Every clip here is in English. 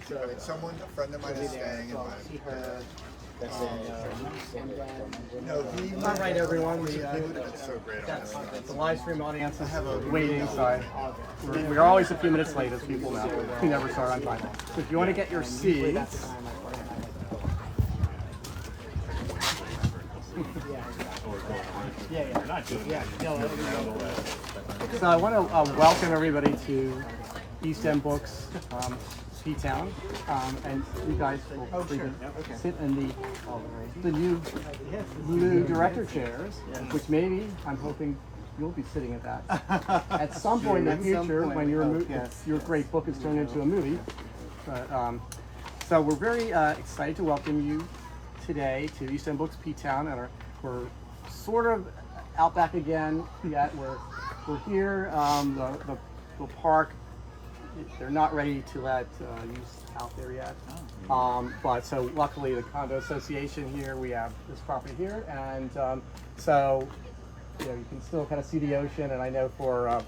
And someone, a friend of mine is staying in my... No, All right, everyone. That's so great. The live stream audience is waiting, so we're always a few minutes late, as people know. We never start on time. So if you want to get your seats, so I want to welcome everybody to End Books Ptown, and you guys will sit in the new director chairs, which maybe I'm hoping you'll be sitting at that at some point in the future when your great book is turned into a movie. But so we're very excited to welcome you today to End Books Ptown, and we're sort of out back again. Yet we're here. The park. They're not ready to let use out there yet. But so luckily the condo association here, we have this property here, and so you can still kind of see the ocean. And I know for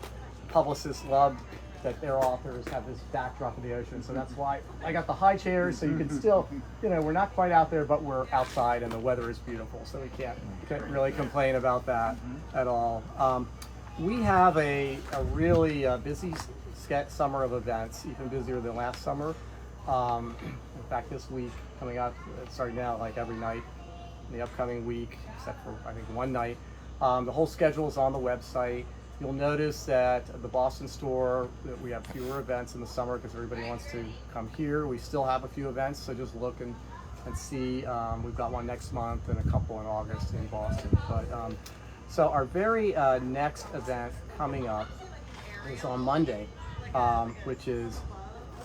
publicists love that their authors have this backdrop of the ocean, so that's why I got the high chairs, so you can still, we're not quite out there, but we're outside and the weather is beautiful, so we can't really complain about that at all. We have a really busy summer of events, even busier than last summer. In fact, this week coming up, starting now, like every night in the upcoming week, except for I think one night. The whole schedule is on the website. You'll notice that the Boston store, that we have fewer events in the summer because everybody wants to come here. We still have a few events, so just look and see. We've got one next month and a couple in August in Boston. But so our very next event coming up is on Monday. Which is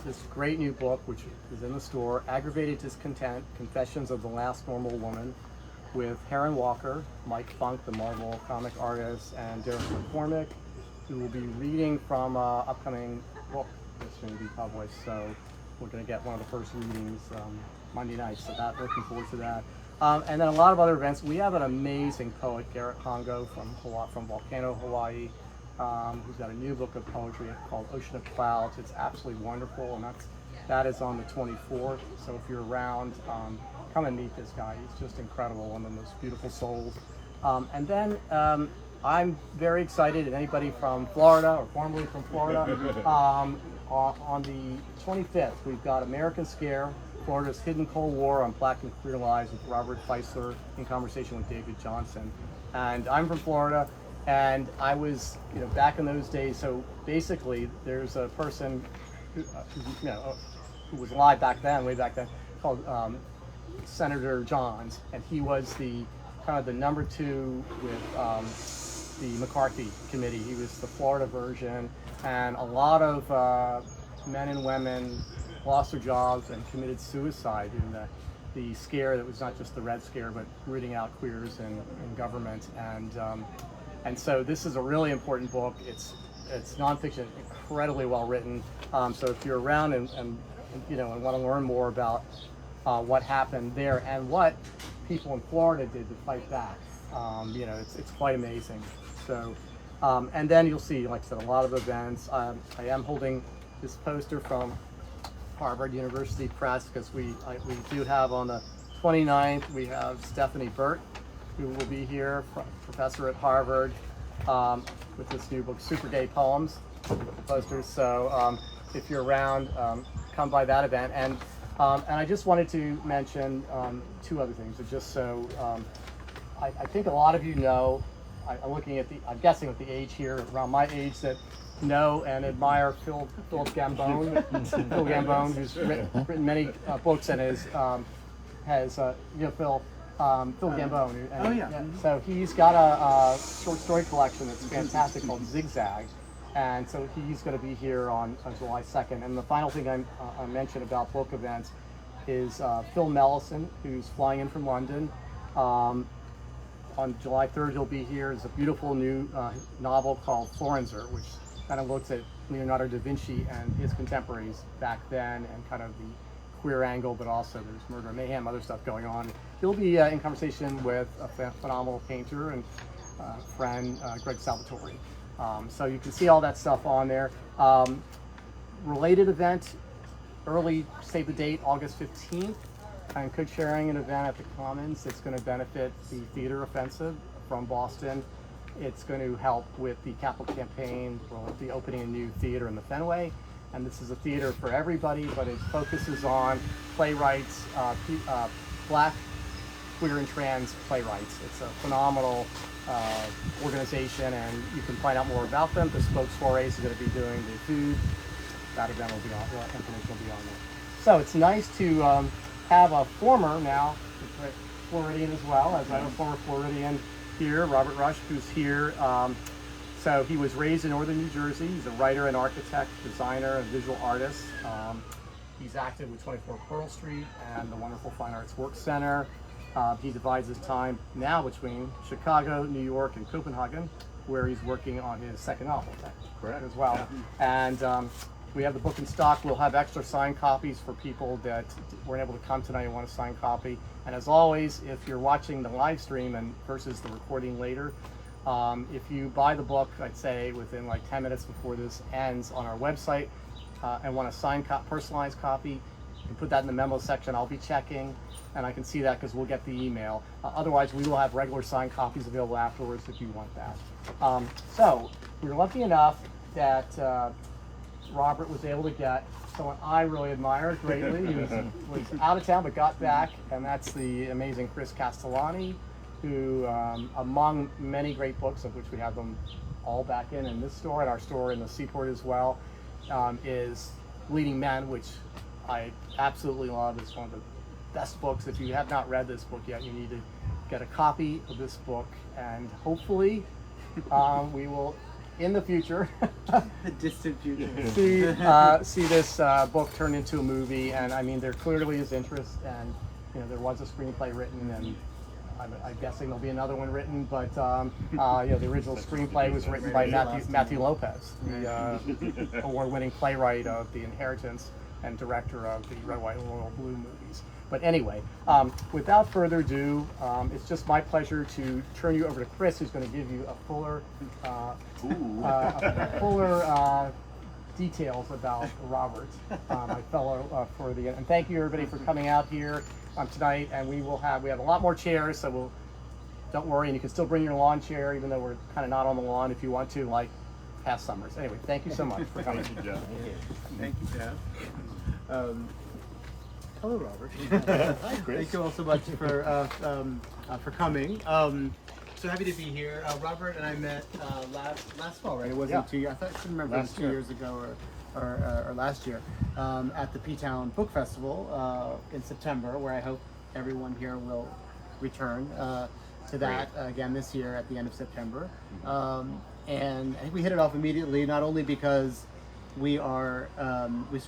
this great new book, which is in the store, Aggravated Discontent, Confessions of the Last Normal Woman, with Heron Walker, Mike Funk, the Marvel comic artist, and Derek McCormick, who will be reading from an upcoming book that's going to be published. So we're going to get one of the first readings Monday night, so looking forward to that. And then a lot of other events. We have an amazing poet, Garrett Hongo from Volcano, Hawaii, who's got a new book of poetry called Ocean of Clouds. It's absolutely wonderful, and that is on the 24th. So if you're around, come and meet this guy. He's just incredible, one of the most beautiful souls. And then I'm very excited, and anybody from Florida or formerly from Florida, on the 25th, we've got American Scare, Florida's Hidden Cold War on Black and Queer Lives with Robert Feisler in conversation with David Johnson. And I'm from Florida. And I was, back in those days. So basically, there's a person who was alive way back then, called Senator Johns, and he was the number 2 with the McCarthy committee. He was the Florida version, and a lot of men and women lost their jobs and committed suicide in the scare that was not just the Red Scare, but rooting out queers in government. And so this is a really important book. It's nonfiction, incredibly well written. So if you're around and want to learn more about what happened there and what people in Florida did to fight back, it's quite amazing. So, and then you'll see, like I said, a lot of events. I am holding this poster from Harvard University Press because we do have on the 29th, we have Stephanie Burt, who will be here, professor at Harvard, with this new book, Super Gay Poems, posters. So if you're around, come by that event. And I just wanted to mention 2 other things. Just so I think a lot of you know, I'm guessing with the age here, around my age, that know and admire Phil Gambone. Phil Gambone, who's written many books and has Phil Gambone. And, so he's got a short story collection that's fantastic called Zigzag. And so he's going to be here on July 2nd. And the final thing I mentioned about book events is Phil Mellison, who's flying in from London. On July 3rd, he'll be here. There's a beautiful new novel called Florenzer, which kind of looks at Leonardo da Vinci and his contemporaries back then, and kind of the queer angle, but also there's murder and mayhem, other stuff going on. He'll be in conversation with a phenomenal painter and friend, Greg Salvatore. So you can see all that stuff on there. Related event, early save the date, August 15th. I'm co-chairing an event at the Commons. It's going to benefit the theater offensive from Boston. It's going to help with the capital campaign for the opening a new theater in the Fenway. And this is a theater for everybody, but it focuses on playwrights, Black, queer, and trans playwrights. It's a phenomenal organization, and you can find out more about them. The Spoke Soirees is going to be doing the food. That event will be on, information will be on there. So it's nice to have a former, now Floridian as well, as I have a former Floridian here, Robert Raasch, who's here. So he was raised in northern New Jersey. He's a writer and architect, designer, and visual artist. He's active with 24 Pearl Street and the wonderful Fine Arts Work Center. He divides his time now between Chicago, New York, and Copenhagen, where he's working on his second novel. Correct. As well. Yeah. And we have the book in stock. We'll have extra signed copies for people that weren't able to come tonight and want a signed copy. And as always, if you're watching the live stream and versus the recording later, if you buy the book, I'd say within like 10 minutes before this ends on our website and want a signed personalized copy, you can put that in the memo section. I'll be checking, and I can see that because we'll get the email. Otherwise, we will have regular signed copies available afterwards if you want that. So we were lucky enough that Robert was able to get someone I really admire greatly. He was out of town but got back, and that's the amazing Chris Castellani, who, among many great books, of which we have them all back in this store and our store in the Seaport as well, is Leading Men, which I absolutely love. It's one of the best books. If you have not read this book yet, you need to get a copy of this book, and hopefully we will, in the future, the distant future, see this book turn into a movie. And I mean, there clearly is interest, and there was a screenplay written, and I'm guessing there'll be another one written, but the original screenplay was written by Matthew Lopez, the award-winning playwright of The Inheritance and director of the Red, White, and Royal Blue movies. But anyway, without further ado, it's just my pleasure to turn you over to Chris, who's going to give you a fuller details about Robert, my fellow Floridian. And thank you everybody for coming out here tonight. And we have a lot more chairs, so don't worry, and you can still bring your lawn chair, even though we're kind of not on the lawn, if you want to, like past summers. Anyway, thank you so much for coming. Thank you, Jeff. Thank you, Jeff. Hello, Robert. Hi, Chris. Thank you all so much for coming. So happy to be here. Robert and I met last fall, right? It wasn't 2 years. I couldn't remember if it was 2 years ago or last year at the Ptown Book Festival in September, where I hope everyone here will return to that again this year at the end of September. And I think we hit it off immediately, not only because we sort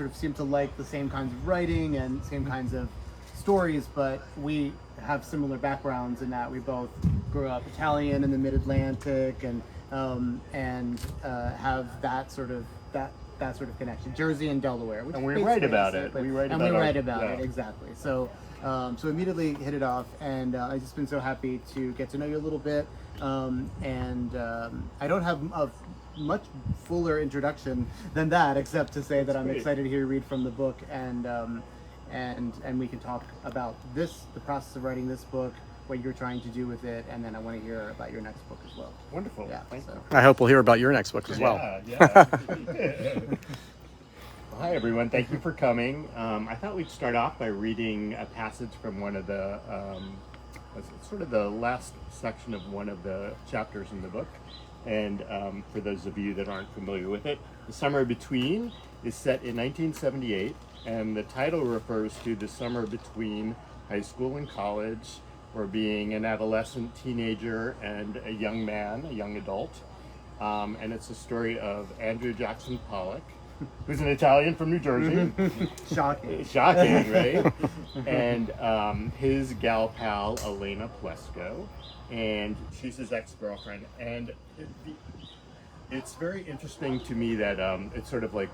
of seem to like the same kinds of writing and same kinds of stories, but we have similar backgrounds in that we both grew up Italian in the Mid-Atlantic and have that sort of connection, Jersey and Delaware. And we write about it. We write about it, exactly. So immediately hit it off, and I've just been so happy to get to know you a little bit. I don't have a much fuller introduction than that, except to say that I'm excited to hear you read from the book, and we can talk about the process of writing this book, what you're trying to do with it, and then I want to hear about your next book as well. Wonderful. Yeah. I hope we'll hear about your next book as well. Yeah. Well, hi, everyone. Thank you for coming. I thought we'd start off by reading a passage from one of the, sort of the last section of one of the chapters in the book. And for those of you that aren't familiar with it, The Summer Between is set in 1978, and the title refers to the summer between high school and college, or being an adolescent teenager and a young man, a young adult. And it's a story of Andrew Jackson Pollock, who's an Italian from New Jersey. Shocking, right? And his gal pal, Elena Plesko, and she's his ex-girlfriend. And it's very interesting to me that it sort of like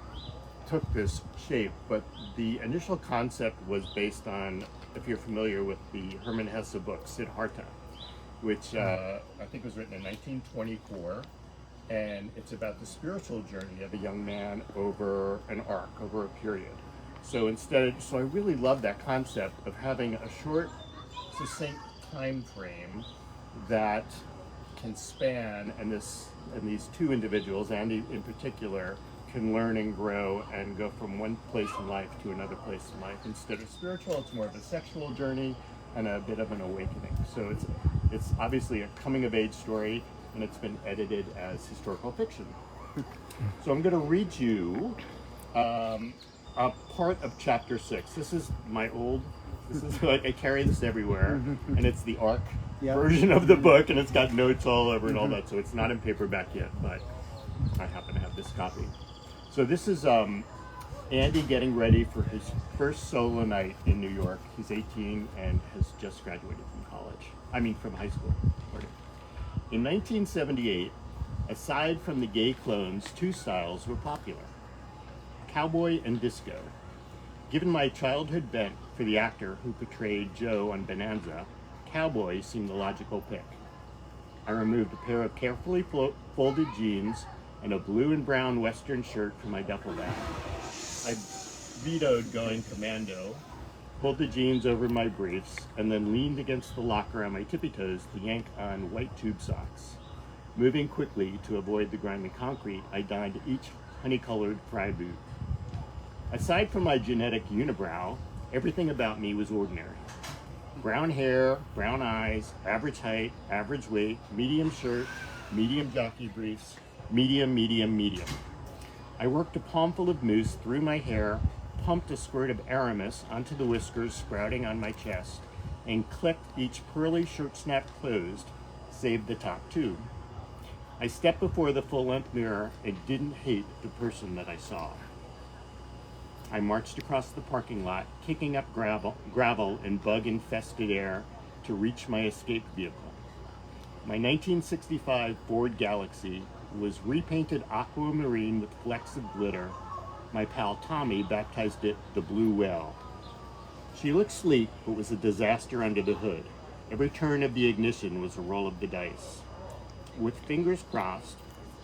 took this shape, but the initial concept was based on, if you're familiar with the Hermann Hesse book, Siddhartha, which I think was written in 1924. And it's about the spiritual journey of a young man over an arc, over a period. So I really love that concept of having a short, succinct time frame that can span, and these two individuals, Andy in particular, can learn and grow and go from one place in life to another place in life. Instead of spiritual, it's more of a sexual journey and a bit of an awakening. So it's obviously a coming of age story, and it's been edited as historical fiction. So I'm going to read you a part of chapter 6. This is like I carry this everywhere, and it's the ARC version of the book, and it's got notes all over and all that, so it's not in paperback yet, but I happen to have this copy. So this is Andy getting ready for his first solo night in New York. He's 18 and has just graduated from high school. In 1978, aside from the gay clones, two styles were popular: cowboy and disco. Given my childhood bent for the actor who portrayed Joe on Bonanza, cowboy seemed the logical pick. I removed a pair of carefully folded jeans and a blue and brown Western shirt from my duffel bag. I vetoed going commando, pulled the jeans over my briefs, and then leaned against the locker on my tippy toes to yank on white tube socks. Moving quickly to avoid the grimy concrete, I donned each honey-colored fry boot. Aside from my genetic unibrow, everything about me was ordinary. Brown hair, brown eyes, average height, average weight, medium shirt, medium jockey briefs, medium. I worked a palmful of mousse through my hair, pumped a squirt of Aramis onto the whiskers sprouting on my chest, and clicked each pearly shirt snap closed, save the top tube. I stepped before the full-length mirror and didn't hate the person that I saw. I marched across the parking lot, kicking up gravel and bug-infested air to reach my escape vehicle. My 1965 Ford Galaxy was repainted aquamarine with flecks of glitter. My pal Tommy baptized it the Blue Whale. She looked sleek, but was a disaster under the hood. Every turn of the ignition was a roll of the dice. With fingers crossed,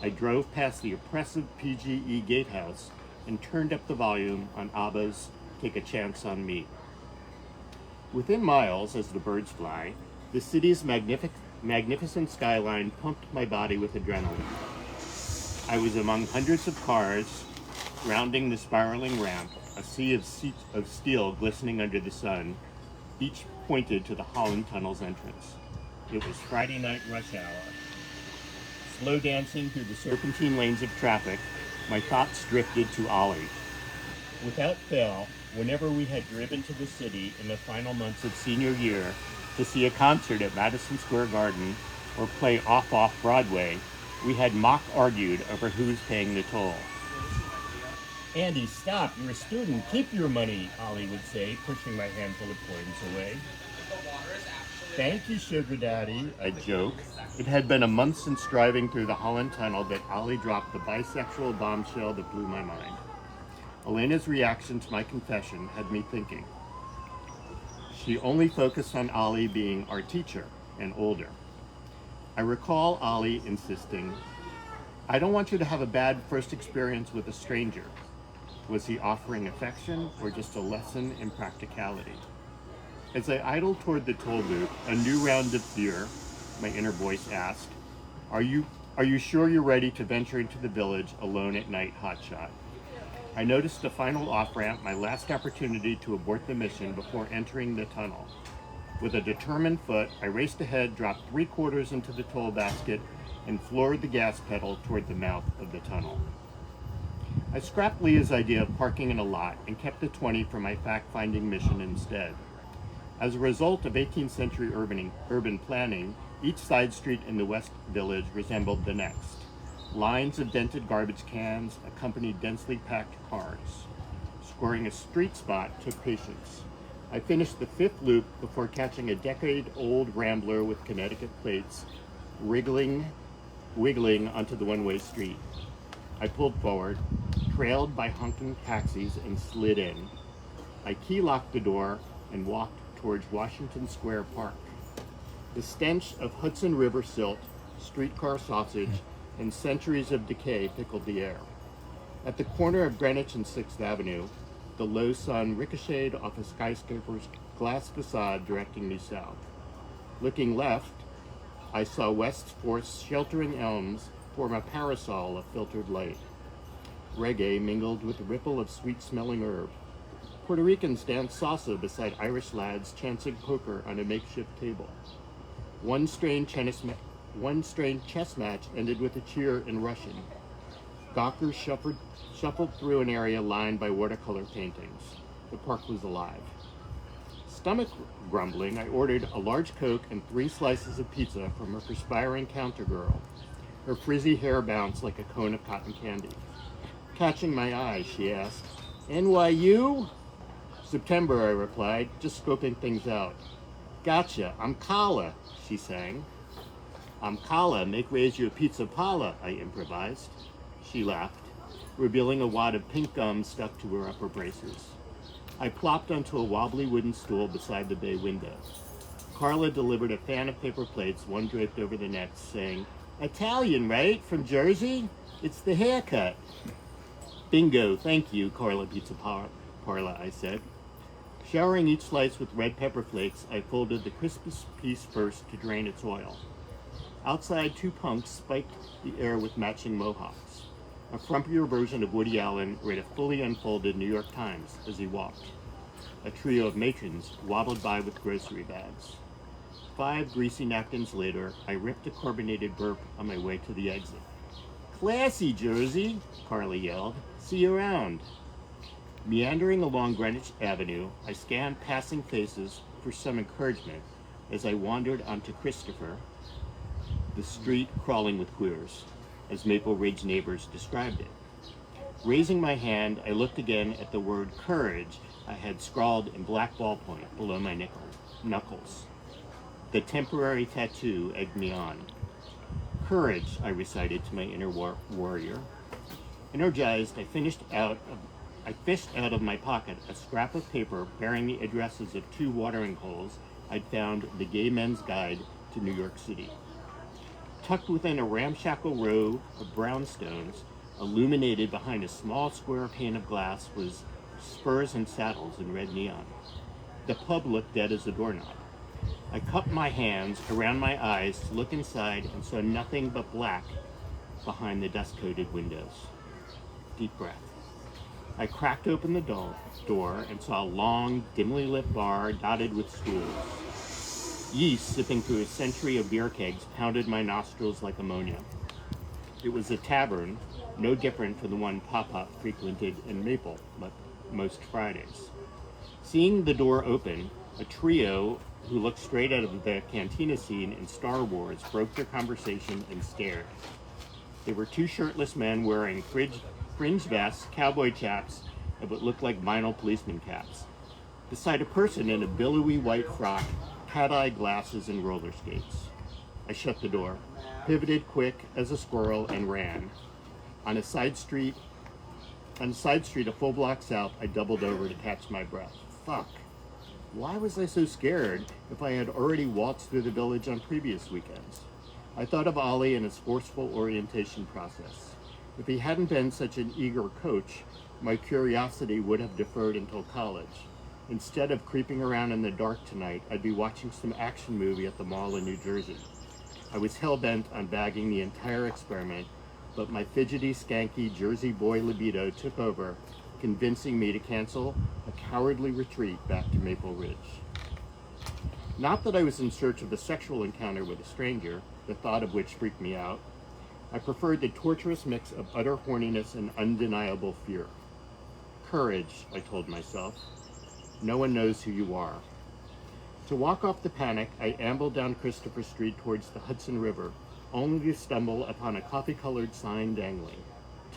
I drove past the oppressive PGE gatehouse and turned up the volume on ABBA's Take a Chance on Me. Within miles, as the birds fly, the city's magnificent skyline pumped my body with adrenaline. I was among hundreds of cars rounding the spiraling ramp, a sea of steel glistening under the sun, each pointed to the Holland Tunnel's entrance. It was Friday night rush hour. Slow dancing through the serpentine lanes of traffic, my thoughts drifted to Ollie. Without fail, whenever we had driven to the city in the final months of senior year to see a concert at Madison Square Garden or play off Broadway, we had mock argued over who's paying the toll. Andy, stop, you're a student, keep your money, Ollie would say, pushing my handful of coins away. Thank you, sugar daddy, I'd joke. It had been a month since driving through the Holland Tunnel that Ollie dropped the bisexual bombshell that blew my mind. Elena's reaction to my confession had me thinking. She only focused on Ollie being our teacher and older. I recall Ollie insisting, "I don't want you to have a bad first experience with a stranger." Was he offering affection or just a lesson in practicality? As I idled toward the toll booth, a new round of fear, my inner voice asked, Are you sure you're ready to venture into the village alone at night, hotshot? I noticed the final off-ramp, my last opportunity to abort the mission before entering the tunnel. With a determined foot, I raced ahead, dropped 3/4 into the toll basket, and floored the gas pedal toward the mouth of the tunnel. I scrapped Leah's idea of parking in a lot and kept the 20 for my fact-finding mission instead. As a result of 18th century urban planning, each side street in the West Village resembled the next. Lines of dented garbage cans accompanied densely packed cars. Scoring a street spot took patience. I finished the 5th loop before catching a decade-old Rambler with Connecticut plates, wiggling onto the one-way street. I pulled forward, trailed by honking taxis, and slid in. I key-locked the door and walked towards Washington Square Park. The stench of Hudson River silt, streetcar sausage, and centuries of decay pickled the air. At the corner of Greenwich and 6th Avenue, The low sun ricocheted off a skyscraper's glass facade directing me south. Looking left, I saw West Forest's sheltering elms form a parasol of filtered light. Reggae mingled with the ripple of sweet-smelling herb. Puerto Ricans danced salsa beside Irish lads chancing poker on a makeshift table. One strained chess match ended with a cheer in Russian. Gawkers shuffled through an area lined by watercolor paintings. The park was alive. Stomach grumbling, I ordered a large Coke and 3 slices of pizza from a perspiring counter girl. Her frizzy hair bounced like a cone of cotton candy. Catching my eye, she asked, "NYU?" "September," I replied, just scoping things out. "Gotcha, I'm Kala," she sang. "I'm Kala, make raise you a pizza pala," I improvised. She laughed, revealing a wad of pink gum stuck to her upper braces. I plopped onto a wobbly wooden stool beside the bay window. Carla delivered a fan of paper plates, one draped over the next, saying, "Italian, right? From Jersey? It's the haircut." "Bingo, thank you, Carla Pizza Parla," I said. Showering each slice with red pepper flakes, I folded the crispest piece first to drain its oil. Outside, 2 punks spiked the air with matching mohawks. A frumpier version of Woody Allen read a fully unfolded New York Times as he walked. A trio of matrons waddled by with grocery bags. 5 greasy napkins later, I ripped a carbonated burp on my way to the exit. "Classy, Jersey," Carla yelled. "See you around." Meandering along Greenwich Avenue, I scanned passing faces for some encouragement as I wandered onto Christopher, the street crawling with queers, as Maple Ridge neighbors described it. Raising my hand, I looked again at the word courage I had scrawled in black ballpoint below my knuckles. The temporary tattoo egged me on. "Courage," I recited to my inner warrior. Energized, I fished out of my pocket a scrap of paper bearing the addresses of 2 watering holes I'd found the Gay Men's Guide to New York City. Tucked within a ramshackle row of brownstones, illuminated behind a small square pane of glass, was Spurs and Saddles in red neon. The pub looked dead as a doorknob. I cupped my hands around my eyes to look inside and saw nothing but black behind the dust-coated windows. Deep breath. I cracked open the door and saw a long, dimly lit bar dotted with stools. Yeast sipping through a century of beer kegs pounded my nostrils like ammonia. It was a tavern, no different from the one Pop-Pop frequented in Maple most Fridays. Seeing the door open, a trio who looked straight out of the cantina scene in Star Wars broke their conversation and stared. They were 2 shirtless men wearing fringe vests, cowboy chaps, and what looked like vinyl policeman caps, beside a person in a billowy white frock, cat-eye glasses, and roller skates. I shut the door, pivoted quick as a squirrel, and ran. On a side street a full block south, I doubled over to catch my breath. Fuck. Why was I so scared if I had already waltzed through the village on previous weekends? I thought of Ollie and his forceful orientation process. If he hadn't been such an eager coach, my curiosity would have deferred until college. Instead of creeping around in the dark tonight, I'd be watching some action movie at the mall in New Jersey. I was hell-bent on bagging the entire experiment, but my fidgety, skanky Jersey boy libido took over, convincing me to cancel a cowardly retreat back to Maple Ridge. Not that I was in search of a sexual encounter with a stranger, the thought of which freaked me out. I preferred the torturous mix of utter horniness and undeniable fear. Courage, I told myself. No one knows who you are. To walk off the panic, I ambled down Christopher Street towards the Hudson River, only to stumble upon a coffee-colored sign dangling.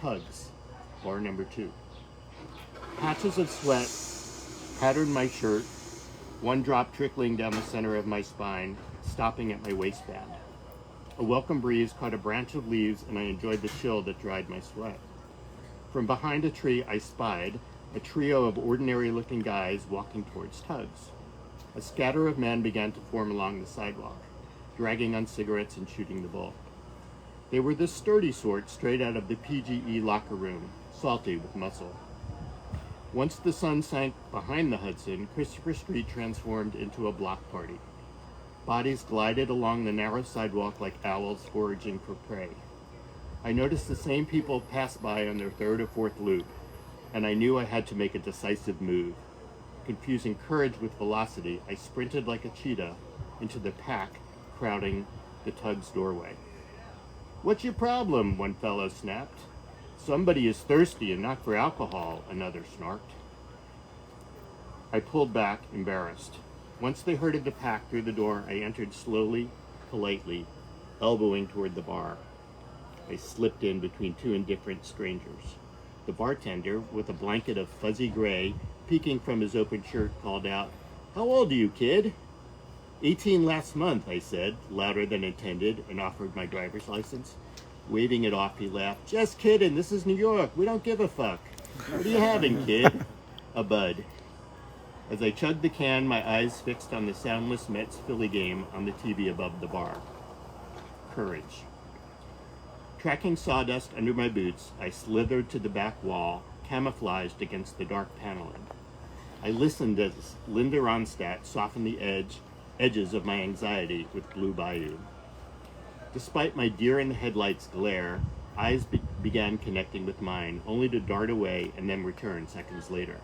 Tugs, bar number 2. Patches of sweat patterned my shirt, one drop trickling down the center of my spine, stopping at my waistband. A welcome breeze caught a branch of leaves, and I enjoyed the chill that dried my sweat. From behind a tree, I spied a trio of ordinary-looking guys walking towards Tugs. A scatter of men began to form along the sidewalk, dragging on cigarettes and shooting the bull. They were the sturdy sort straight out of the PGE locker room, salty with muscle. Once the sun sank behind the Hudson, Christopher Street transformed into a block party. Bodies glided along the narrow sidewalk like owls foraging for prey. I noticed the same people pass by on their third or fourth loop, and I knew I had to make a decisive move. Confusing courage with velocity, I sprinted like a cheetah into the pack crowding the tug's doorway. "What's your problem?" one fellow snapped. "Somebody is thirsty and not for alcohol," another snarked. I pulled back, embarrassed. Once they herded the pack through the door, I entered slowly, politely, elbowing toward the bar. I slipped in between two indifferent strangers. The bartender, with a blanket of fuzzy gray peeking from his open shirt, called out, "How old are you, kid?" 18 last month, I said, louder than intended, and offered my driver's license. Waving it off, he laughed. "Just kidding, this is New York. We don't give a fuck. What are you having, kid?" "A bud." As I chugged the can, my eyes fixed on the soundless Mets-Philly game on the TV above the bar. Courage. Tracking sawdust under my boots, I slithered to the back wall, camouflaged against the dark paneling. I listened as Linda Ronstadt softened the edges of my anxiety with Blue Bayou. Despite my deer-in-the-headlights glare, eyes began connecting with mine, only to dart away and then return seconds later.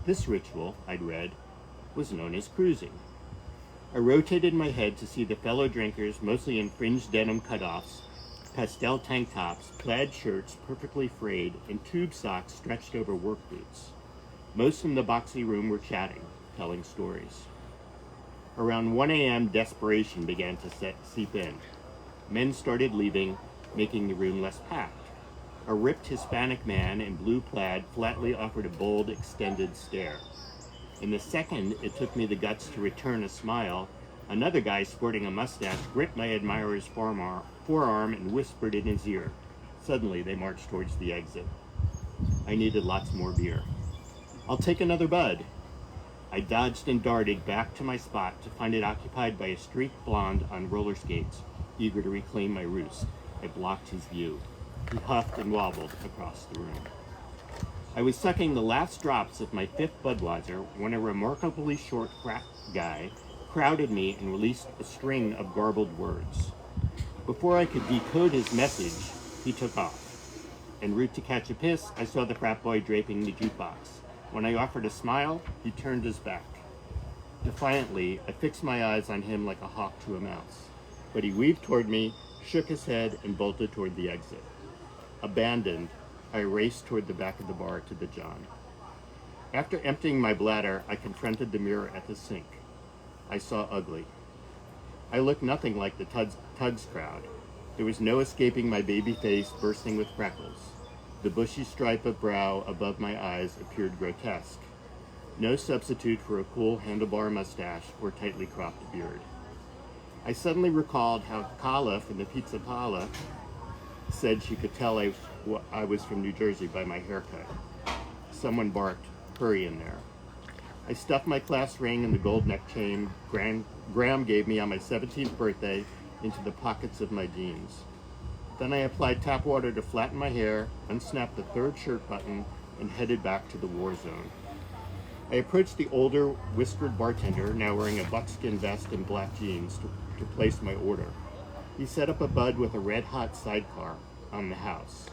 This ritual, I'd read, was known as cruising. I rotated my head to see the fellow drinkers, mostly in fringed denim cutoffs, pastel tank tops, plaid shirts perfectly frayed, and tube socks stretched over work boots. Most in the boxy room were chatting, telling stories. Around 1 a.m., desperation began to seep in. Men started leaving, making the room less packed. A ripped Hispanic man in blue plaid flatly offered a bold, extended stare. In the second it took me the guts to return a smile, another guy sporting a mustache gripped my admirer's forearm and whispered in his ear. Suddenly they marched towards the exit. I needed lots more beer. "I'll take another bud." I dodged and darted back to my spot to find it occupied by a streaked blonde on roller skates, eager to reclaim my roost. I blocked his view. He huffed and wobbled across the room. I was sucking the last drops of my fifth Budweiser when a remarkably short frat guy crowded me and released a string of garbled words. Before I could decode his message, he took off. En route to catch a piss, I saw the frat boy draping the jukebox. When I offered a smile, he turned his back. Defiantly, I fixed my eyes on him like a hawk to a mouse. But he weaved toward me, shook his head, and bolted toward the exit. Abandoned, I raced toward the back of the bar to the John. After emptying my bladder, I confronted the mirror at the sink. I saw ugly. I looked nothing like the Tugs crowd. There was no escaping my baby face bursting with freckles. The bushy stripe of brow above my eyes appeared grotesque. No substitute for a cool handlebar mustache or tightly cropped beard. I suddenly recalled how Kala from the Pizza Pala said she could tell I was from New Jersey by my haircut. Someone barked, "Hurry in there." I stuffed my class ring and the gold neck chain Graham gave me on my 17th birthday into the pockets of my jeans. Then I applied tap water to flatten my hair, unsnapped the third shirt button, and headed back to the war zone. I approached the older, whiskered bartender, now wearing a buckskin vest and black jeans, to place my order. He set up a bud with a red-hot sidecar on the house.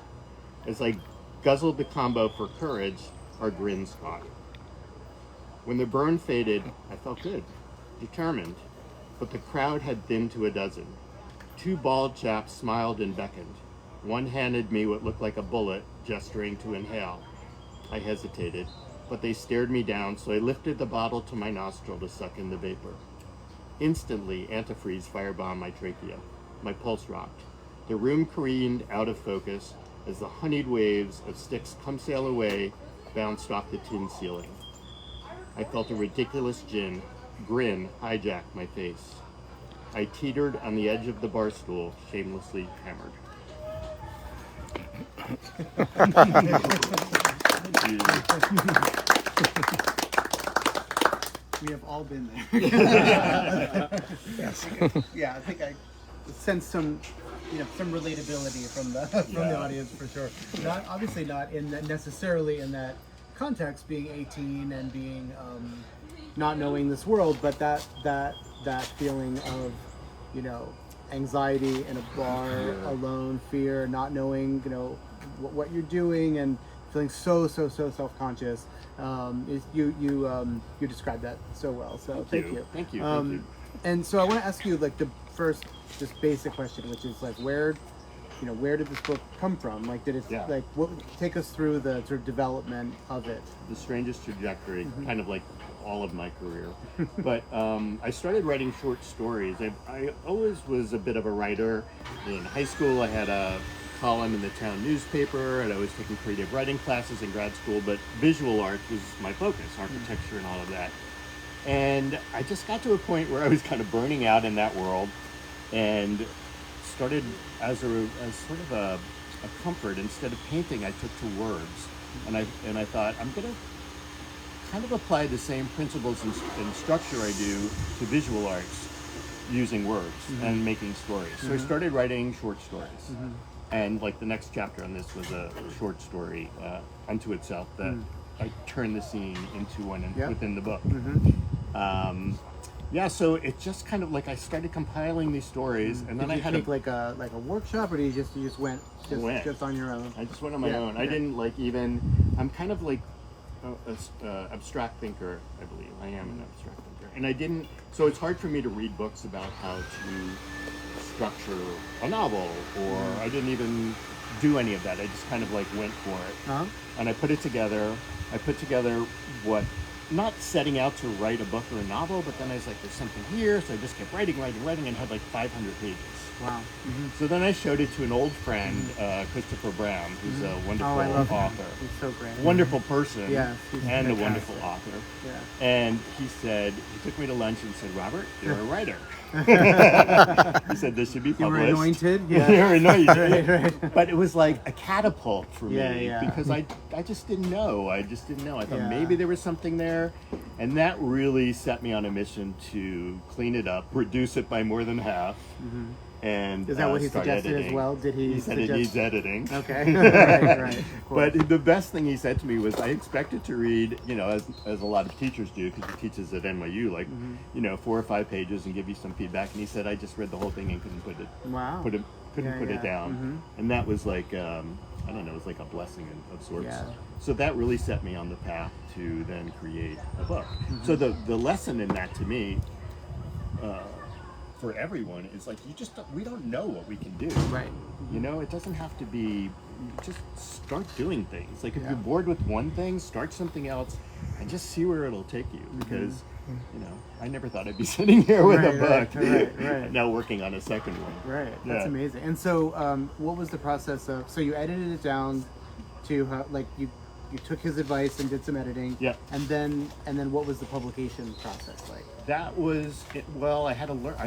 As I guzzled the combo for courage, our grins caught. When the burn faded, I felt good, determined, but the crowd had thinned to a dozen. Two bald chaps smiled and beckoned. One handed me what looked like a bullet, gesturing to inhale. I hesitated, but they stared me down, so I lifted the bottle to my nostril to suck in the vapor. Instantly, antifreeze firebombed my trachea. My pulse rocked. The room careened out of focus as the honeyed waves of sticks come sail away bounced off the tin ceiling. I felt a ridiculous grin hijack my face. I teetered on the edge of the bar stool, shamelessly hammered. We have all been there. Yes. Yeah, I think I sense some relatability from the audience for sure. Not obviously not in that necessarily in that context, being 18 and being not knowing this world, but that feeling of, you know, anxiety in a bar, alone, fear, not knowing, you know, what you're doing, and feeling so self-conscious. You described that so well. So thank you. Thank you. And so I want to ask you, like, the first just basic question, which is like, where did this book come from? Like, did it like take us through the sort of development of it? The strangest trajectory, kind of like all of my career. But I started writing short stories. I always was a bit of a writer. In high school, I had a column in the town newspaper, and I was taking creative writing classes in grad school, but visual art was my focus, architecture and all of that. And I just got to a point where I was kind of burning out in that world, and started as sort of a comfort. Instead of painting, I took to words, and I thought, I'm gonna kind of apply the same principles and structure I do to visual arts using words and making stories. So I started writing short stories. And like the next chapter on this was a short story unto itself that I turned the scene into one within the book. So it just kind of like I started compiling these stories, and then Did I you had take like a workshop, or did you just went just on your own? I just went on my own. I didn't like even. I'm kind of like a abstract thinker. I believe I am an abstract thinker, and I didn't. So it's hard for me to read books about how to structure a novel, or I didn't even do any of that. I just kind of like went for it, and I put it together. I put together what, not setting out to write a book or a novel, but then I was like, there's something here, so I just kept writing, and had like 500 pages. Wow. So then I showed it to an old friend, Christopher Brown, who's a wonderful author. He's so great. Wonderful person, Yeah, he's and a fantastic. wonderful author. Yeah. And he took me to lunch and said, Robert, you're a writer. He said, this should be You were published. anointed? Yeah. You're anointed. Right. But it was like a catapult for me, because I just didn't know. I thought maybe there was something there. And that really set me on a mission to clean it up, reduce it by more than half. And is that what he start suggested editing. as well? Did he said suggest... it needs editing. Okay. right. Of course. But the best thing he said to me was, I expected to read, you know, as a lot of teachers do, because he teaches at NYU, like, you know, 4 or 5 pages and give you some feedback. And he said, I just read the whole thing and couldn't put it down. And that was like, I don't know, it was like a blessing of sorts. Yeah. So that really set me on the path to then create a book. So the lesson in that to me, for everyone, is like, we don't know what we can do. Right. You know, it doesn't have to be, just start doing things. Like if you're bored with one thing, start something else and just see where it'll take you. Because, you know, I never thought I'd be sitting here with a book. Right. Now working on a second one. Right. That's amazing. And so, what was the process of, so you edited it down to, like, you took his advice and did some editing. Yeah. And then what was the publication process like? That was it. Well, I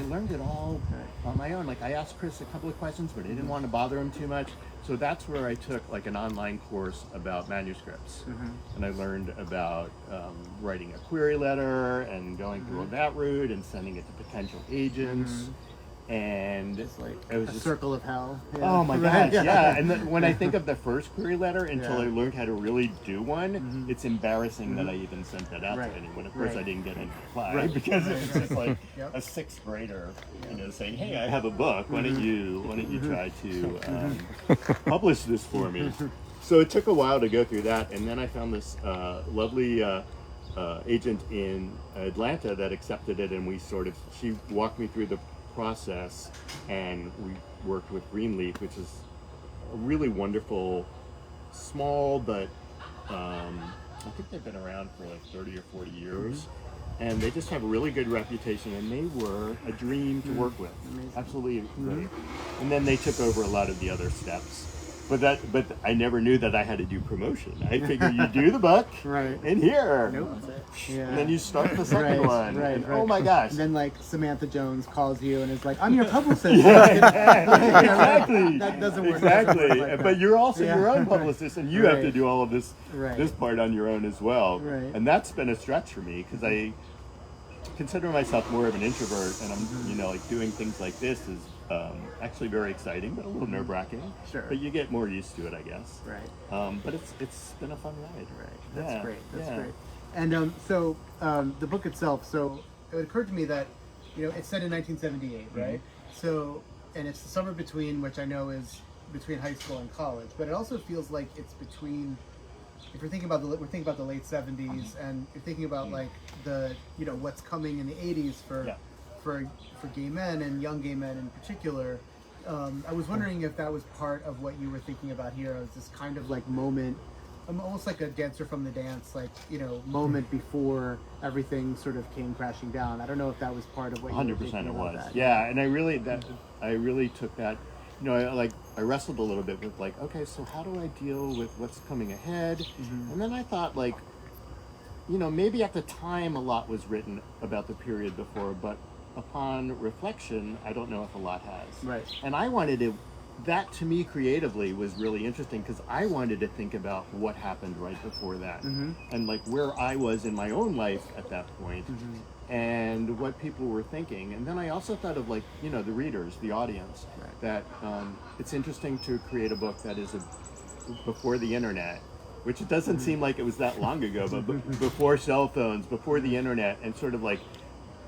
learned it all on my own. Like I asked Chris a couple of questions, but I didn't want to bother him too much. So that's where I took like an online course about manuscripts, and I learned about writing a query letter and going through that route and sending it to potential agents. And It's like it was a just, circle of hell. oh my gosh, yeah. And then when I think of the first query letter, until I learned how to really do one, it's embarrassing that I even sent that out to anyone. Of course, I didn't get any reply because it was just like a 6th grader, you know, saying, "Hey, I have a book. Why don't you try to publish this for me?" So it took a while to go through that, and then I found this lovely agent in Atlanta that accepted it, and she walked me through the process, and we worked with Greenleaf, which is a really wonderful, small, but I think they've been around for like 30 or 40 years, and they just have a really good reputation, and they were a dream to work with. Absolutely great. And then they took over a lot of the other steps. But I never knew that I had to do promotion. I figured you do the book, and here. And then you start the second one. And, oh my gosh. And then like Samantha Jones calls you and is like, I'm your publicist. Exactly. That doesn't work. Exactly. Like but you're also your own publicist, and you have to do all of this part on your own as well. And that's been a stretch for me, because I consider myself more of an introvert, and I'm, you know, like doing things like this is actually very exciting, but a little nerve-wracking. Sure. But you get more used to it, I guess. Right. But it's been a fun ride. Right. That's Yeah, great. That's yeah. great. And the book itself. So it occurred to me that it's set in 1978, right? So and it's the summer between, which I know is between high school and college, but it also feels like it's between. If you're thinking about we're thinking about the late 70s, and you're thinking about like the what's coming in the 80s for gay men and young gay men in particular. I was wondering if that was part of what you were thinking about here, as this kind of like moment, almost like a dancer from the dance, like moment before everything sort of came crashing down. I don't know if that was part of what you were 100% thinking it about was. that. Yeah, and I really took that. I wrestled a little bit with like, okay, so how do I deal with what's coming ahead? And then I thought like, maybe at the time a lot was written about the period before, but upon reflection, I don't know if a lot has. Right. And I wanted to, that to me creatively was really interesting because I wanted to think about what happened right before that and like where I was in my own life at that point and what people were thinking. And then I also thought of like, the readers, the audience, that it's interesting to create a book that is before the internet, which it doesn't seem like it was that long ago, but before cell phones, before the internet, and sort of like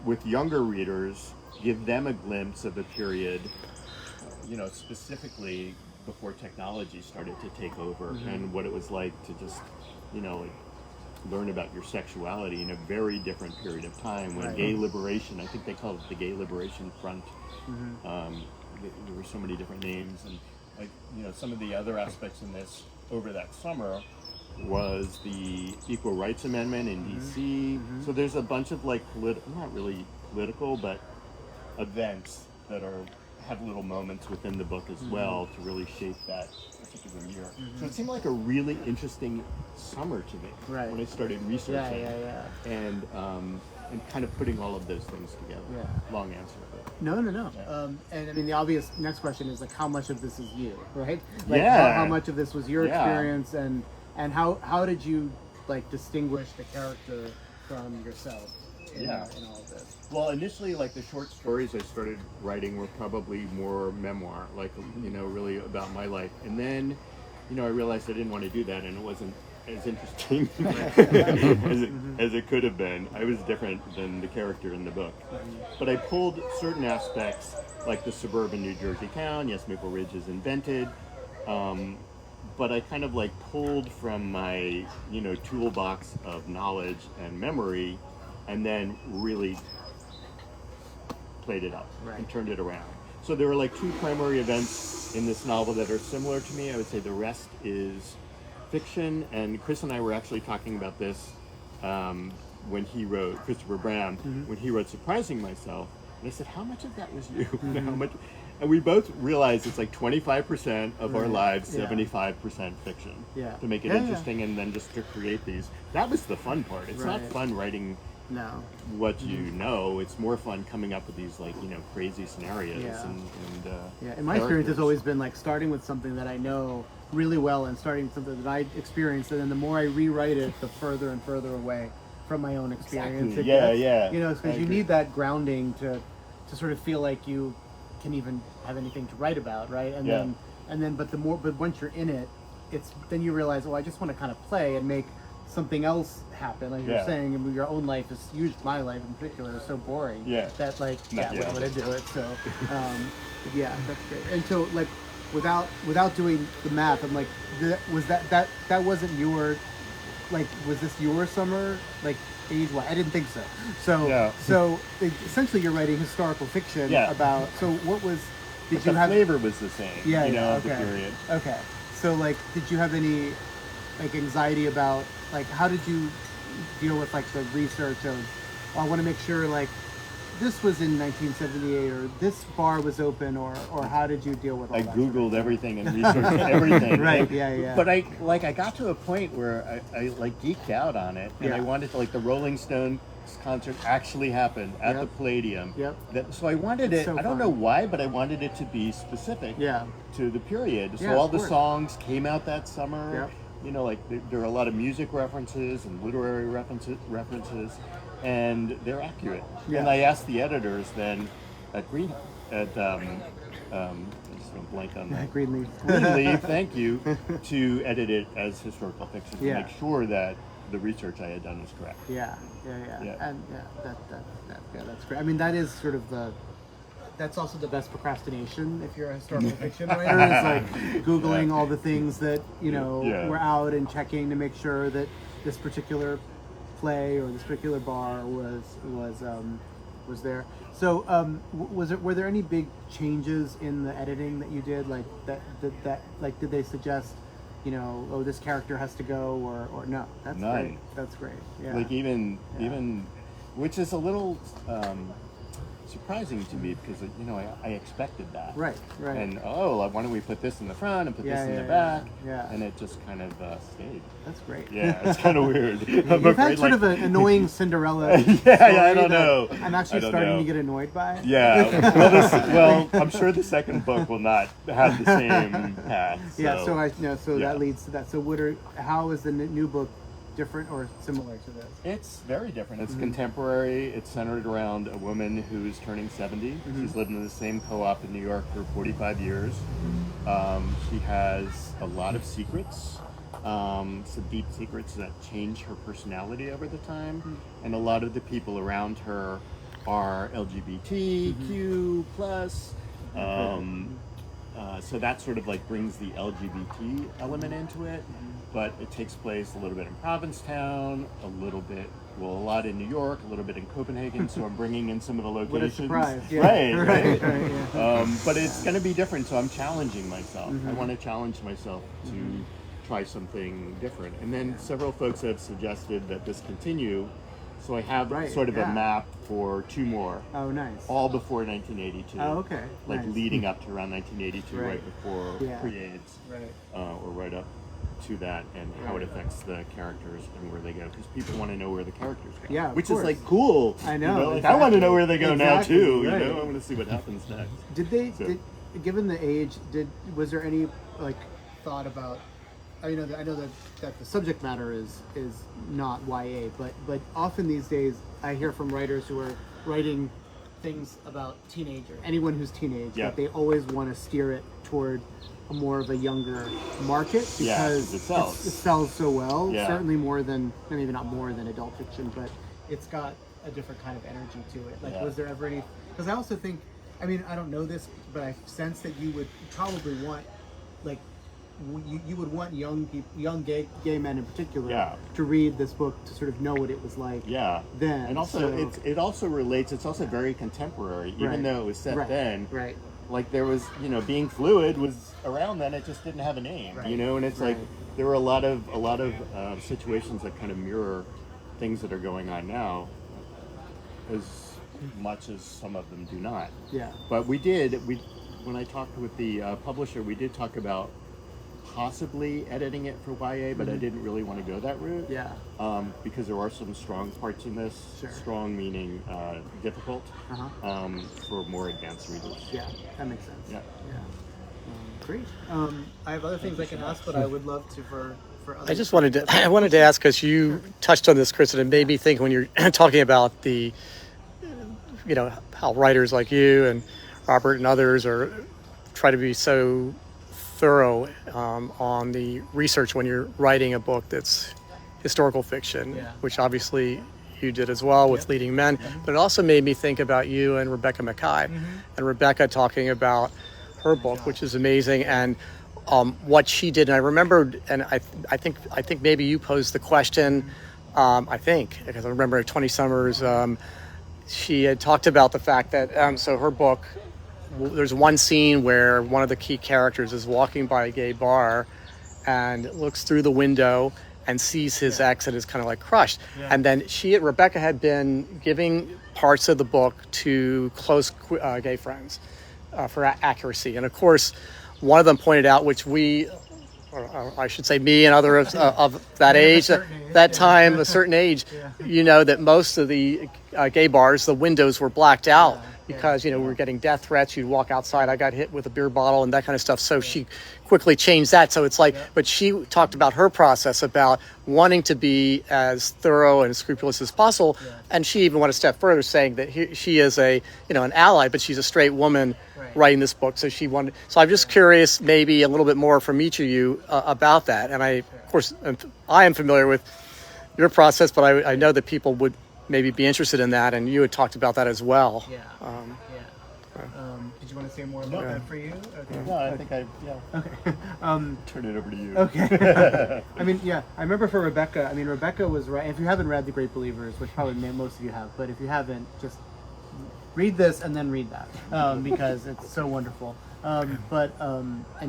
with younger readers, give them a glimpse of a period, specifically before technology started to take over and what it was like to just, like learn about your sexuality in a very different period of time when gay liberation, I think they called it the Gay Liberation Front. There were so many different names, and like, some of the other aspects in this over that summer was the Equal Rights Amendment in DC. So there's a bunch of like not really political, but events that have little moments within the book as well to really shape that particular year. So it seemed like a really interesting summer to me when I started researching and kind of putting all of those things together. Long answer, but No. And I mean, the obvious next question is like, how much of this is you, right? How much of this was your experience, and how did you like distinguish the character from yourself in all of this? Well, initially, like the short stories I started writing were probably more memoir, like really about my life, and then I realized I didn't want to do that, and it wasn't as interesting as it could have been. I was different than the character in the book, but I pulled certain aspects, like the suburban New Jersey town. Yes, Maple Ridge is invented, but I kind of like pulled from my toolbox of knowledge and memory, and then really played it up and turned it around. So there were like two primary events in this novel that are similar to me. I would say the rest is fiction, and Chris and I were actually talking about this when he wrote, Christopher Brown, when he wrote Surprising Myself, and I said, how much of that was you? How much? And we both realized it's like 25% of our lives, 75% fiction, to make it interesting, and then just to create these. That was the fun part. It's not fun writing what you know. It's more fun coming up with these like crazy scenarios and in my experience it's always been like starting with something that I know really well and starting with something that I experienced, and then the more I rewrite it, the further and further away from my own experience it gets. Because you need that grounding to sort of feel like you can even have anything to write about, right? And then but once you're in it, then you realize, I just want to kind of play and make something else happen, like you're saying. And your own life is usually, my life in particular, is so boring that like what would I do it? So that's great. And so like without doing the math, I'm like, was that wasn't your, like, was this your summer, like age-wise? I didn't think so. So essentially you're writing historical fiction about. So what was? Did you have? The flavor was the same. Of the period. Okay. So like, did you have any like anxiety about, like, how did you deal with like the research of, I want to make sure like this was in 1978 or this bar was open, or how did you deal with all I that? Googled everything and researched everything. Right. But I got to a point where I like geeked out on it, and I wanted to, like, the Rolling Stones concert actually happened at the Palladium. So I wanted it. I don't know why, but I wanted it to be specific to the period. So all the songs came out that summer. Like there are a lot of music references and literary references, and they're accurate. And I asked the editors then at I just went blank on that. Greenleaf. Greenleaf, thank you, to edit it as historical fiction to Yeah. make sure that the research I had done was correct. Yeah. Yeah. And that's great. I mean, that is sort of that's also the best procrastination if you're a historical fiction writer. Is like Googling all the things that, were out and checking to make sure that this particular play or this particular bar was there. So were there any big changes in the editing that you did, like that like did they suggest, this character has to go or no? That's None. great. That's great. Yeah. Like even which is a little surprising to me because I expected that. Right. And why don't we put this in the front and put this in the back? Yeah. And it just kind of stayed. That's great. Yeah, it's kind of weird. You've had sort of an annoying Cinderella. I don't know. I'm actually starting to get annoyed by. Yeah. Well, I'm sure the second book will not have the same path. So. Yeah. So that leads to that. So how is the new book different or similar to this? It's very different. It's contemporary. It's centered around a woman who's turning 70. She's lived in the same co-op in New York for 45 years. She has a lot of secrets, some deep secrets that change her personality over the time. And a lot of the people around her are LGBTQ plus. So that sort of like brings the LGBT element into it. But it takes place a little bit in Provincetown, a lot in New York, a little bit in Copenhagen. So I'm bringing in some of the locations. What a surprise! Yeah. Right. Yeah. But it's going to be different. So I'm challenging myself. I want to challenge myself to try something different. And then several folks have suggested that this continue. So I have sort of a map for 2 more. Oh, nice. All before 1982. Oh, okay. Like nice. leading up to around 1982, Right. right before pre-AIDS. Right. Or right up to that and how it affects the characters and where they go, because people want to know where the characters go. Yeah, of which course. is like cool. I know. Like, I want to know where they go now too. Right. I want to see what happens next. Given the age, was there any like thought about? I know that the subject matter is not YA, but often these days I hear from writers who are writing things about anyone who's teenage, that they always want to steer it toward more of a younger market because it sells. It sells so well. Yeah. Certainly more than, maybe not more than adult fiction, but it's got a different kind of energy to it. Like, was there ever any? Because I also think, I mean, I don't know this, but I sense that you would probably want, like, you would want young gay men in particular to read this book to sort of know what it was like then. And also it also relates, it's also very contemporary, even though it was set then. Right. Like there was, being fluid was around then, it just didn't have a name, and it's like there were a lot of situations that kind of mirror things that are going on now, as much as some of them do not. Yeah. But when I talked with the publisher, we did talk about possibly editing it for YA, but I didn't really want to go that route. Yeah. Because there are some strong parts in this. Sure. Strong meaning difficult for more advanced readers. Yeah, that makes sense. Yeah. Great. I have other things I can ask, but I would love to for others. I just wanted to ask, because you touched on this, Chris, and it made me think when you're talking about the, how writers like you and Robert and others try to be so thorough on the research when you're writing a book that's historical fiction, which obviously you did as well with Leading Men, but it also made me think about you and Rebecca Mackay, and Rebecca talking about her book, which is amazing, and what she did. And I remembered, and I think maybe you posed the question, because I remember at 20 Summers, she had talked about the fact that, so her book, there's one scene where one of the key characters is walking by a gay bar and looks through the window and sees his ex and is kind of like crushed. And then Rebecca had been giving parts of the book to close gay friends for accuracy. And of course, one of them pointed out, which we, or I should say me and others of that age, a certain age, that most of the gay bars, the windows were blacked out because, we were getting death threats. You'd walk outside, I got hit with a beer bottle and that kind of stuff. So she quickly changed that. So it's like, but she talked about her process about wanting to be as thorough and scrupulous as possible. And she even went a step further, saying that she is an ally, but she's a straight woman writing this book. So she wanted, so I'm just curious, maybe a little bit more from each of you about that. And of course, I am familiar with your process, but I know that people would maybe be interested in that, and you had talked about that as well. Did you want to say more about that for you? Okay. No, I think Okay. turn it over to you. Okay. I remember for Rebecca. Rebecca was right. If you haven't read The Great Believers, which probably most of you have, but if you haven't, just read this and then read that because it's so wonderful. And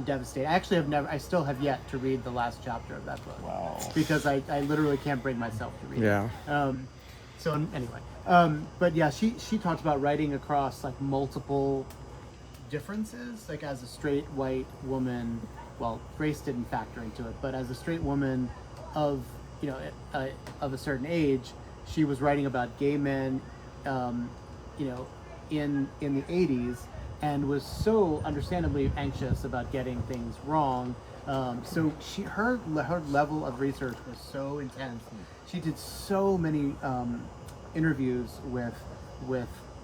devastating. I still have yet to read the last chapter of that book. Wow. Because I literally can't bring myself to read it. So anyway, but yeah, she talked about writing across like multiple differences, like as a straight white woman. Well, race didn't factor into it, but as a straight woman of of a certain age, she was writing about gay men, in the 80s, and was so understandably anxious about getting things wrong. So her level of research was so intense. She did so many interviews with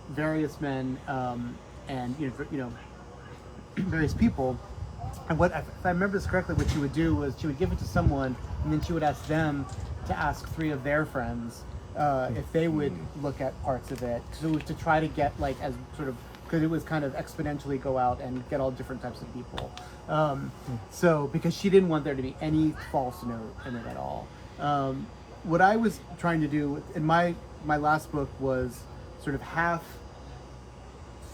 various men and various people. And if I remember this correctly, what she would do was she would give it to someone, and then she would ask them to ask 3 of their friends if they would look at parts of it, to try to get like as sort of, because it was kind of exponentially go out and get all different types of people. So because she didn't want there to be any false note in it at all. What I was trying to do in my last book was sort of half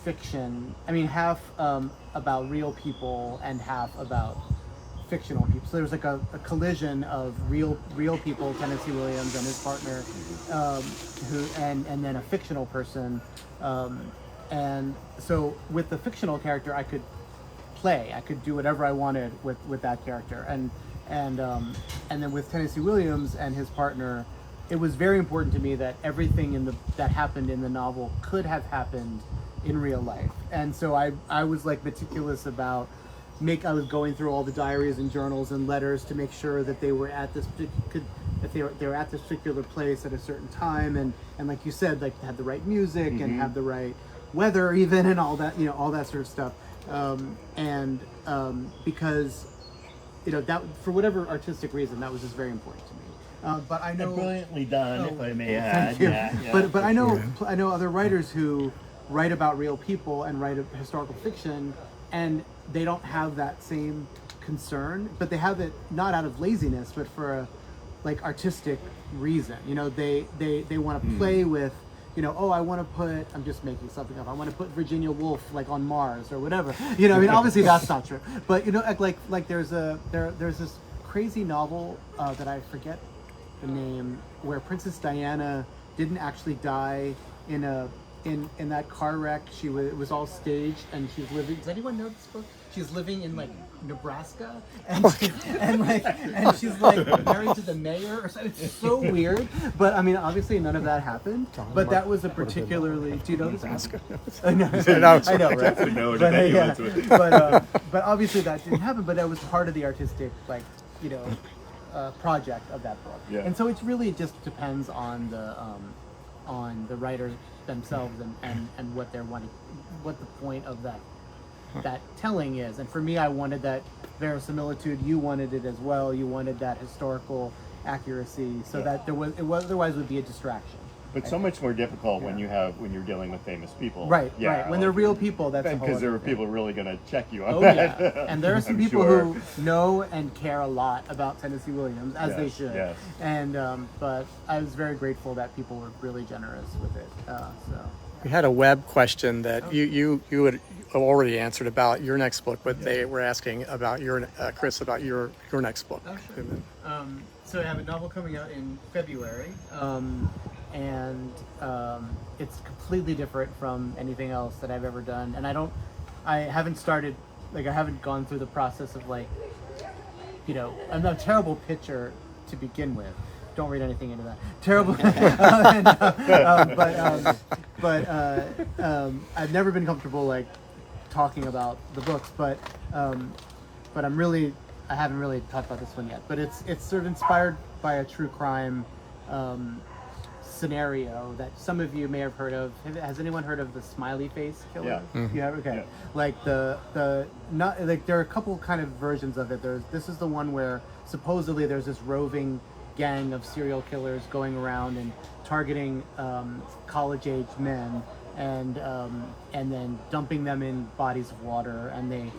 fiction. Half about real people and half about fictional people. So there was like a collision of real people, Tennessee Williams and his partner, and then a fictional person. And so with the fictional character, I could do whatever I wanted with that character. And then with Tennessee Williams and his partner, it was very important to me that everything that happened in the novel could have happened in real life. And so I was like meticulous about I was going through all the diaries and journals and letters to make sure that they were at this particular place at a certain time, and like you said, like had the right music and have the right weather even, and all that, all that sort of stuff. Because that, for whatever artistic reason, that was just very important to me. But I know, brilliantly done, if I may thank add. you. Yeah. But I know other writers who write about real people and write historical fiction, and they don't have that same concern, but they have it not out of laziness, but for a like artistic reason. They want to play with, I want to put, I'm just making something up, I want to put Virginia Woolf like on Mars or whatever. Obviously that's not true, but like there's this crazy novel that I forget the name, where Princess Diana didn't actually die in that car wreck. It was all staged, and she's living. Does anyone know this book? She's living in like Nebraska, and she's like married to the mayor or something. It's so weird. But obviously none of that happened. But that was a particularly. Do you know this? Nebraska. I know, right? But obviously that didn't happen. But that was part of the artistic, project of that book. Yeah. And so it's really just depends on the writers themselves and what they're wanting, what the point of that telling is. And for me, I wanted that verisimilitude. You wanted it as well. You wanted that historical accuracy, so that otherwise would be a distraction. But so much more difficult when you're dealing with famous people. Right. When they're real people, that's because there are people really going to check you on Oh that. yeah, and there are some people who know and care a lot about Tennessee Williams, as they should. Yes. And but I was very grateful that people were really generous with it. We had a web question that you had already answered about your next book, but they were asking about Chris, about your next book. Oh, sure. So I have a novel coming out in February, and it's completely different from anything else that I've ever done. And I haven't gone through the process of I'm a terrible pitcher to begin with. Don't read anything into that. Terrible. I've never been comfortable like talking about the books, but I haven't really talked about this one yet. But it's sort of inspired by a true crime scenario that some of you may have heard of. Has anyone heard of the smiley face killer? Yeah. You have? Okay. Yeah. Like not like there are a couple kind of versions of it. This is the one where supposedly there's this roving gang of serial killers going around and targeting college-aged men and then dumping them in bodies of water, and they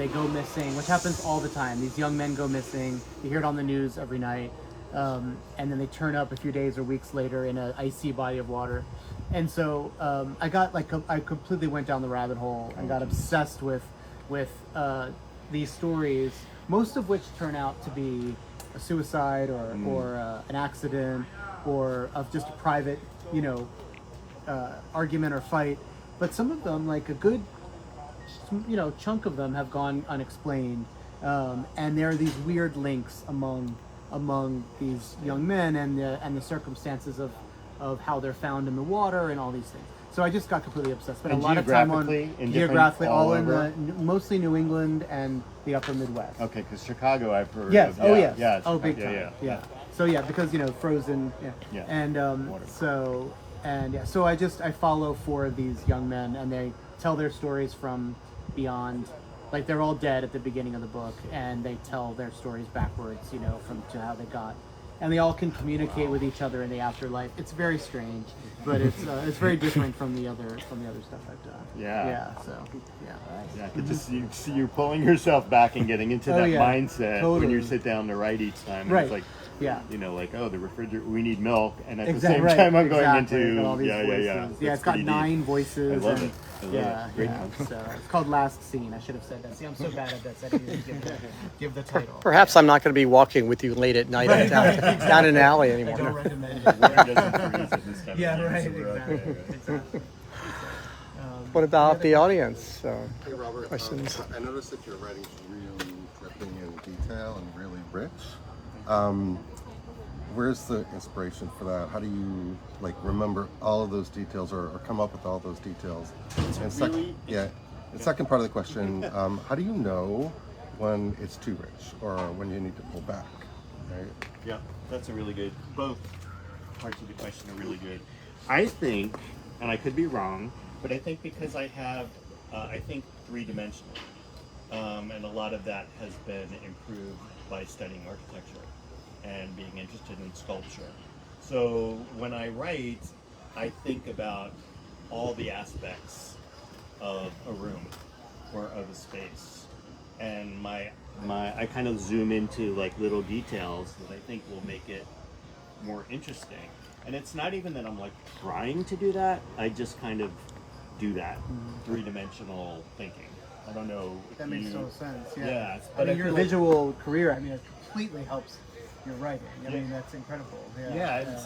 go missing, which happens all the time. These young men go missing. You hear it on the news every night. And then they turn up a few days or weeks later in an icy body of water. And so I completely went down the rabbit hole and got obsessed with these stories, most of which turn out to be a suicide or an accident or of just a private, argument or fight. But some of them, like a good, chunk of them have gone unexplained. And there are these weird links among these young men and the circumstances of how they're found in the water and all these things. So I just got completely obsessed. Spent a lot of time on geographically, all in mostly New England and the Upper Midwest. Okay, because Chicago, I've heard. Yes. Of, yes. Yeah. Oh, big time. Yeah. So because Frozen. Yeah. Yeah. And Water. so I follow 4 of these young men, and they tell their stories from beyond. Like they're all dead at the beginning of the book, and they tell their stories backwards, from to how they got, and they all can communicate with each other in the afterlife. It's very strange, but it's very different from the other stuff I've done. Yeah. Yeah. So yeah. Yeah, I could just see you pulling yourself back and getting into that mindset when you Totally. sit down to write each time. And Right. It's like, Yeah. the refrigerator, we need milk, and at the Exactly. same Right. time I'm going Exactly. into And all these voices. Yeah, Yeah, That's it's got pretty 9 deep. voices. I love and, it. I love it. Great one. So it's called Last Scene. I should have said that. See, I'm so bad at this. I didn't even give the title. Perhaps I'm not going to be walking with you late at night down in an alley I don't anymore. recommend it. The word doesn't freeze at this time of Yeah, year, right. so we're okay. Exactly. What about the audience? Hey Robert, Questions? I noticed that your writing's really dripping in detail and really rich. Where's the inspiration for that? How do you remember all of those details or come up with all those details? The second part of the question, how do you know when it's too rich or when you need to pull back? Right? Yeah, that's a really good. Both parts of the question are really good. I think, and I could be wrong, but I think because I have, I think 3-dimensional, and a lot of that has been improved by studying architecture and being interested in sculpture. So when I write, I think about all the aspects of a room or of a space, and I kind of zoom into little details that I think will make it more interesting. And it's not even that I'm trying to do that, I just kind of do that 3-dimensional thinking. I don't know. That makes total sense. Yeah. Yeah, But I your feel like- visual career, it completely helps your writing. That's incredible. Yeah, it's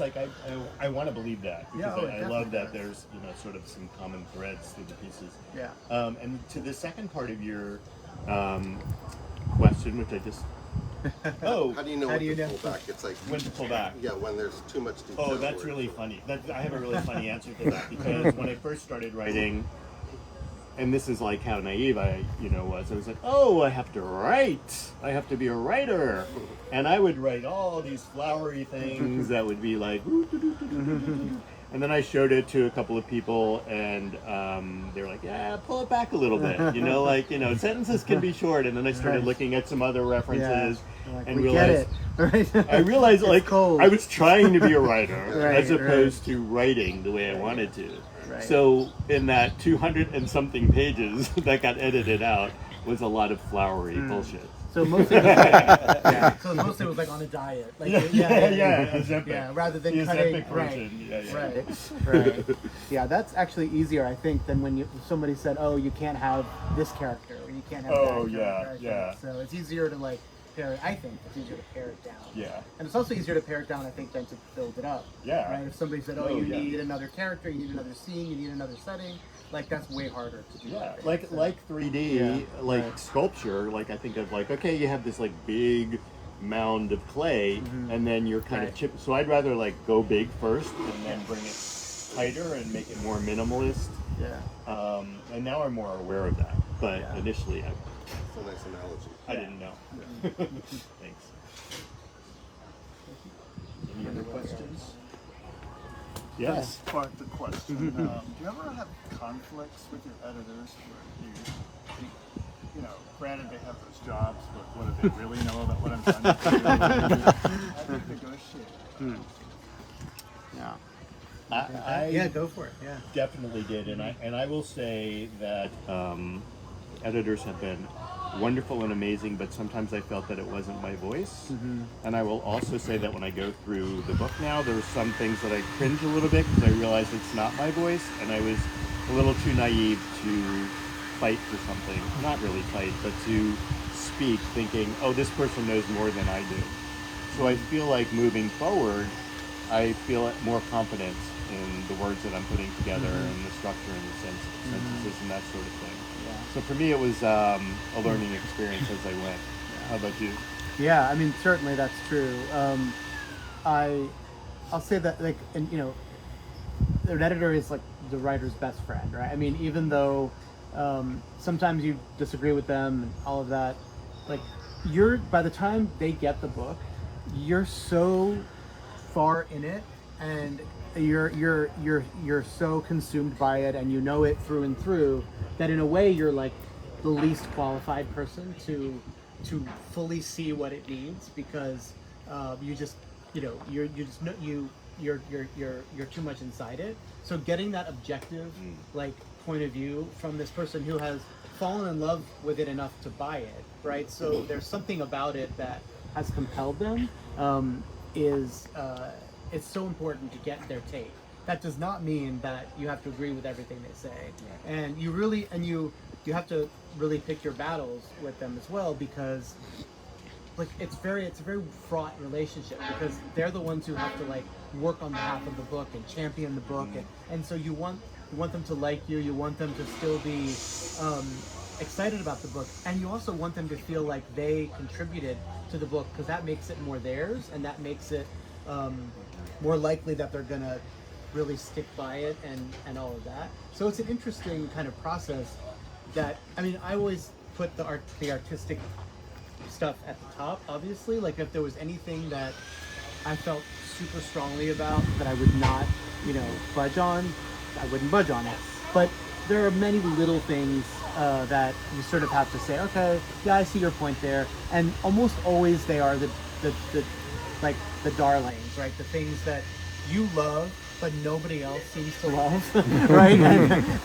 I want to believe that because Yeah, I definitely love that does. there's sort of some common threads through the pieces. Yeah. And to the second part of your question, which I just How do you know How when do you to know? pull back? It's when to pull back. yeah, when there's too much detail. Oh, that's or- really funny. I have a really funny answer to that because when I first started writing, and this is how naive I was. I was like, oh, I have to write. I have to be a writer, and I would write all these flowery things that would be and then I showed it to a couple of people, and they were like, yeah, pull it back a little bit. Sentences can be short. And then I started looking at some other references and we realized. get it. Right? I realized cold. I was trying to be a writer Right, as opposed to writing the way I wanted to. Right. So in that 200 and something pages that got edited out was a lot of flowery bullshit. So mostly, So mostly it was on a diet. Ozempic. Rather than The cutting. Ozempic version. Right. Yeah, that's actually easier, I think, than when somebody said, "Oh, you can't have this character, or you can't have Oh, that yeah, character." yeah. So it's easier to pare it. I think it's easier to pare it down. Yeah. And it's also easier to pare it down, I think, than to build it up. Yeah. Right. If somebody said, "Oh, Oh, you yeah. need another character, you need another scene, you need another setting," that's way harder to do. Yeah, I think. So- 3D, Right. sculpture. I think of okay, you have this big mound of clay, and then you're kind of Right. chip. So I'd rather go big first and then bring it tighter and make it more minimalist. Yeah. And now I'm more aware of that. But Yeah. initially, It's a nice analogy. I didn't know. Thanks. Any other questions? Yes. Part the question. Do you ever have conflicts with your editors where you know, granted they have those jobs, but what do they really know about what I'm trying to do? How do you negotiate? Yeah. I Go for it. Yeah. definitely did, and I will say that editors have been wonderful and amazing, but sometimes I felt that it wasn't my voice. And I will also say that when I go through the book now, there's some things that I cringe a little bit because I realize it's not my voice, and I was a little too naive to fight for something. Not really fight, but to speak thinking, oh, this person knows more than I do. So I feel like moving forward, I feel more confidence in the words that I'm putting together and the structure and the sentences and that sort of thing. So for me, it was a learning experience as I went. How about you? Yeah, I mean, certainly that's true. I'll say that, like, and you know, an editor is like the writer's best friend, right? I mean, even though sometimes you disagree with them and all of that, like, by the time they get the book, you're so far in it, and you're so consumed by it, and you know it through and through, that in a way you're like the least qualified person to fully see what it needs, because you just, you know, you're too much inside it. So getting that objective like point of view from this person who has fallen in love with it enough to buy it, right? So there's something about it that has compelled them. It's so important to get their take. That does not mean that you have to agree with everything they say, and you have to really pick your battles with them as well, because like it's a very fraught relationship, because they're the ones who have to like work on behalf of the book and champion the book, and so you want them to like you want them to still be excited about the book, and you also want them to feel like they contributed to the book, because that makes it more theirs, and that makes it more likely that they're gonna really stick by it and all of that. So it's an interesting kind of process that, I mean, I always put the artistic stuff at the top, obviously. Like if there was anything that I felt super strongly about that I would not, you know, budge on, I wouldn't budge on it. But there are many little things that you sort of have to say, okay, yeah, I see your point there. And almost always they are the like the darlings, right? The things that you love, but nobody else seems to love, right?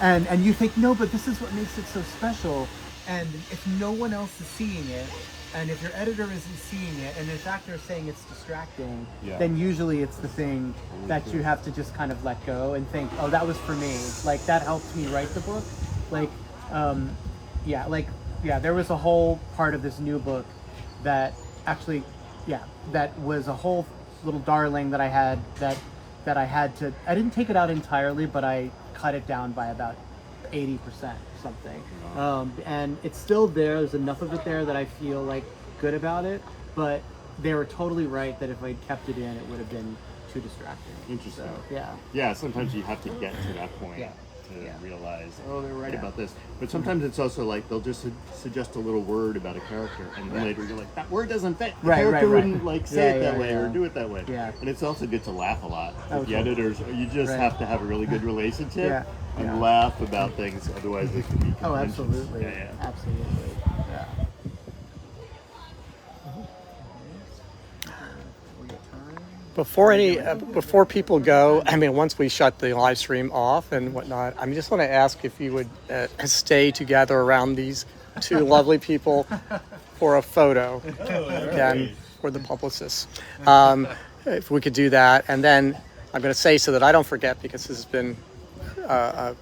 And you think, no, but this is what makes it so special. And if no one else is seeing it, and if your editor isn't seeing it, and in fact they're saying it's distracting, then usually it's the thing that you have to just kind of let go and think, oh, that was for me. Like that helped me write the book. Like, there was a whole part of this new book that actually, that was a whole little darling that I had that I had to, I didn't take it out entirely, but I cut it down by about 80% or something. And it's still there. There's enough of it there that I feel like good about it, but they were totally right that if I'd kept it in, it would have been too distracting. Interesting. So, Yeah, sometimes you have to get to that point to realize, oh, they're right about this. But sometimes it's also like they'll just suggest a little word about a character, and then later you're like, that word doesn't fit. The character wouldn't like say it that way or do it that way. Yeah. And it's also good to laugh a lot. With the totally. editors, you just have to have a really good relationship and laugh about things, otherwise it can be contentious. Oh, absolutely. Yeah. Absolutely. Yeah. Before people go, I mean, once we shut the live stream off and whatnot, I just want to ask if you would stay together around these two lovely people for a photo, again, for the publicists. If we could do that, and then I'm going to say, so that I don't forget, because this has been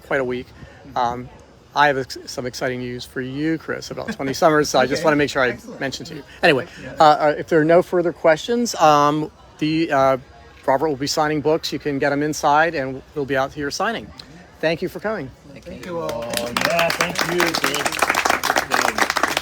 quite a week. I have some exciting news for you, Chris, about 20 Summers. So I just want to make sure I mention to you. Anyway, if there are no further questions, Robert will be signing books. You can get them inside, and we'll be out here signing. Thank you for coming. Thank you all. Thank you.